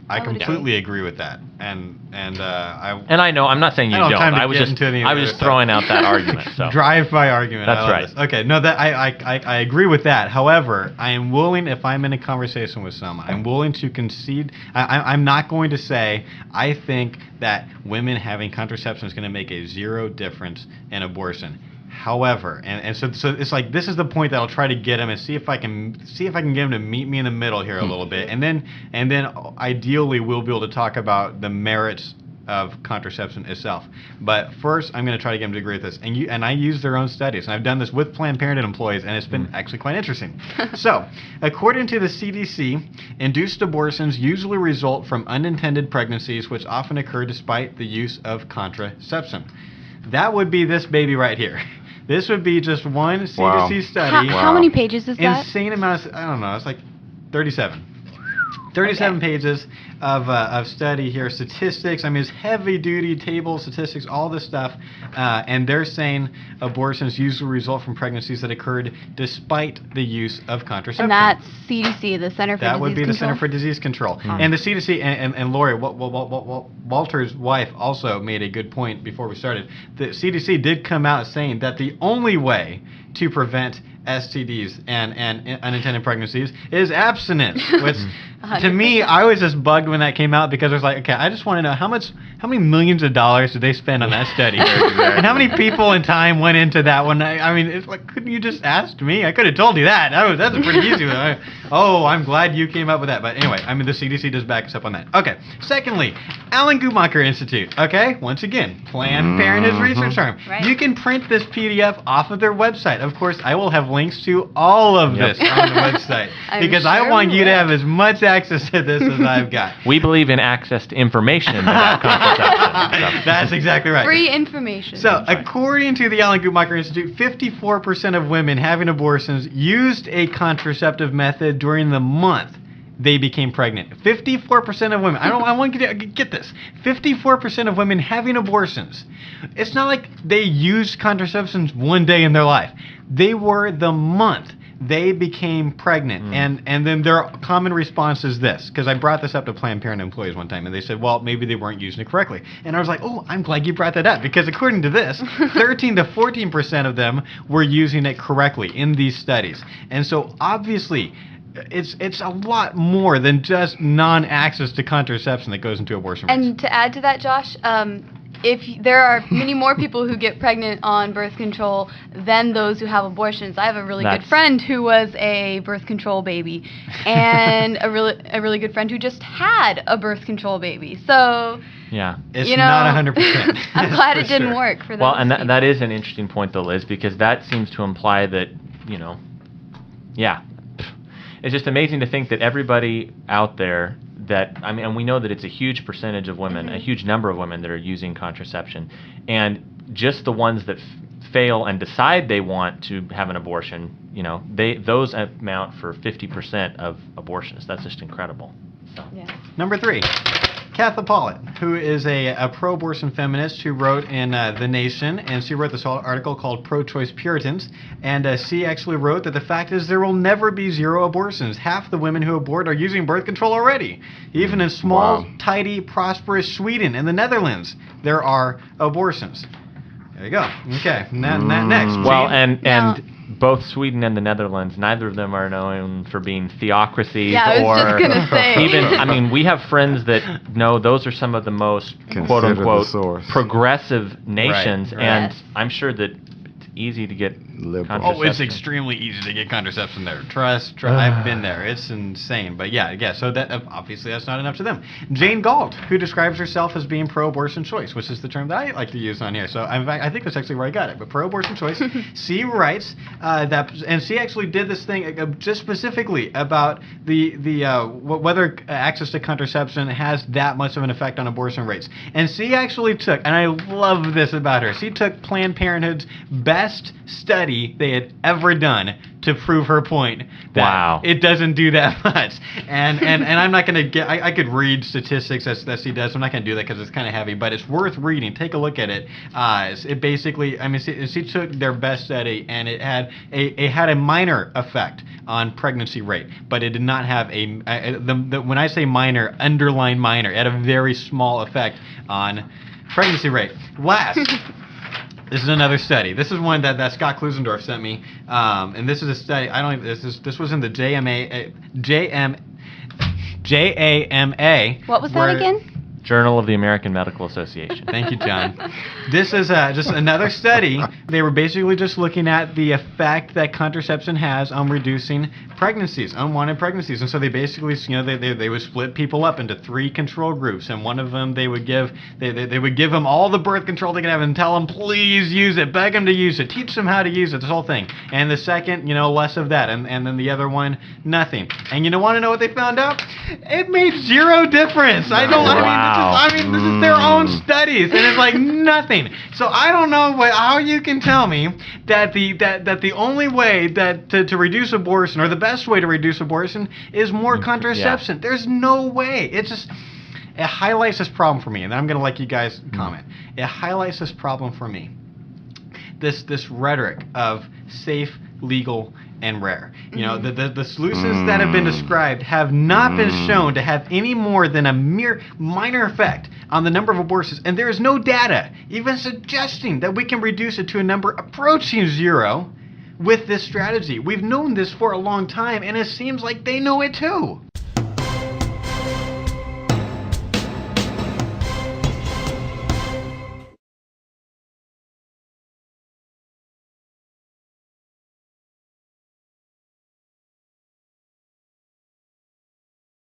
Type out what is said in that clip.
I completely agree with that, and I know I'm not saying you don't. I was just throwing out that argument. So. Drive-by argument. That's right. This. Okay, no, that I agree with that. However, I am willing, if I'm in a conversation with someone, I'm willing to concede. I'm not going to say I think that women having contraception is going to make a zero difference in abortion. However, and so it's like this is the point that I'll try to get him and see if I can get him to meet me in the middle here a little bit, and then ideally we'll be able to talk about the merits of contraception itself. But first, I'm going to try to get him to agree with this, and I use their own studies, and I've done this with Planned Parenthood employees, and it's been actually quite interesting. So, according to the CDC, induced abortions usually result from unintended pregnancies, which often occur despite the use of contraception. That would be this baby right here. This would be just one CDC study. How many pages is that? Insane amount of, I don't know, it's like 37. 37 pages of study here, statistics. I mean, it's heavy-duty table statistics, all this stuff. And they're saying abortions usually result from pregnancies that occurred despite the use of contraception. And that's CDC, the Center for Disease Control? That would be the Center for Disease Control. And the CDC, and Lori, Walter's wife also made a good point before we started. The CDC did come out saying that the only way to prevent STDs and unintended pregnancies is abstinence, which to me, I was just bugged when that came out because I was like, okay, I just want to know how many millions of dollars did they spend on that study, and how many people and time went into that one. I mean, it's like, couldn't you just asked me? I could have told you that. That's a pretty easy one. I'm glad you came up with that. But anyway, I mean, the CDC does back us up on that. Okay. Secondly, Alan Guttmacher Institute. Okay. Once again, Planned Parenthood research arm. Right. You can print this PDF off of their website. Of course, I will have links to all of this on the website because I want you to have as much access to this as I've got. We believe in access to information about contraception. That's exactly right. Free information. So, according to the Alan Guttmacher Institute, 54% of women having abortions used a contraceptive method during the month they became pregnant. 54% of women. I want you to get this. 54% of women having abortions. It's not like they used contraceptions one day in their life. They were the month they became pregnant. And then their common response is this, because I brought this up to Planned Parenthood employees one time, and they said, well, maybe they weren't using it correctly. And I was like, oh, I'm glad you brought that up, because according to this, 13 to 14% of them were using it correctly in these studies. And so obviously, it's a lot more than just non-access to contraception that goes into abortion rates. And to add to that, Josh, if there are many more people who get pregnant on birth control than those who have abortions. I have a really good friend who was a birth control baby, and a really good friend who just had a birth control baby. So it's not 100%. I'm glad it didn't work for them. Well, and that is an interesting point, though, Liz, because that seems to imply that it's just amazing to think that everybody out there and we know that it's a huge percentage of women, a huge number of women that are using contraception, and just the ones that fail and decide they want to have an abortion, those amount for 50% of abortions. That's just incredible. So. Yeah. Number 3. Katha Pollitt, who is a pro-abortion feminist who wrote in The Nation, and she wrote this article called Pro-Choice Puritans, and she actually wrote that the fact is there will never be zero abortions. Half the women who abort are using birth control already. Even in small, tidy, prosperous Sweden and the Netherlands, there are abortions. There you go. Okay, next. Well, and both Sweden and the Netherlands, neither of them are known for being theocracies or even, we have friends that know those are some of the most quote-unquote progressive nations, and I'm sure that it's easy to get contraception. Oh, it's extremely easy to get contraception there. Trust. I've been there. It's insane. But so that obviously that's not enough to them. Jane Galt, who describes herself as being pro-abortion choice, which is the term that I like to use on here. So I think that's actually where I got it. But pro-abortion choice, she writes that, and she actually did this thing just specifically about whether access to contraception has that much of an effect on abortion rates. And she actually took, and I love this about her, she took Planned Parenthood's best study they had ever done to prove her point that it doesn't do that much. And I'm not going to I could read statistics that she does. I'm not going to do that because it's kind of heavy, but it's worth reading. Take a look at it. It basically, she took their best study and it had a minor effect on pregnancy rate, but it did not have when I say minor, underline minor, it had a very small effect on pregnancy rate. Last, this is another study. This is one that Scott Klusendorf sent me, and this is a study. This was in the JAMA. What was that again? Journal of the American Medical Association. Thank you, John. This is just another study. They were basically just looking at the effect that contraception has on reducing pregnancies, unwanted pregnancies. And so they basically, they would split people up into 3 control groups, and one of them they would give them all the birth control they could have and tell them, please use it, beg them to use it, teach them how to use it, this whole thing. And the second, less of that, and then the other one, nothing. And you want to know what they found out? It made 0 difference. This is their own studies, and it's like nothing. So I don't know how you can tell me that the only way to reduce abortion, or the best way to reduce abortion, is more contraception. Yeah. There's no way. It highlights this problem for me, and I'm going to let you guys comment. It highlights this problem for me. This rhetoric of safe, legal, and rare. The solutions that have been described have not been shown to have any more than a mere minor effect on the number of abortions, and there is no data even suggesting that we can reduce it to a number approaching 0 with this strategy. We've known this for a long time, and it seems like they know it too.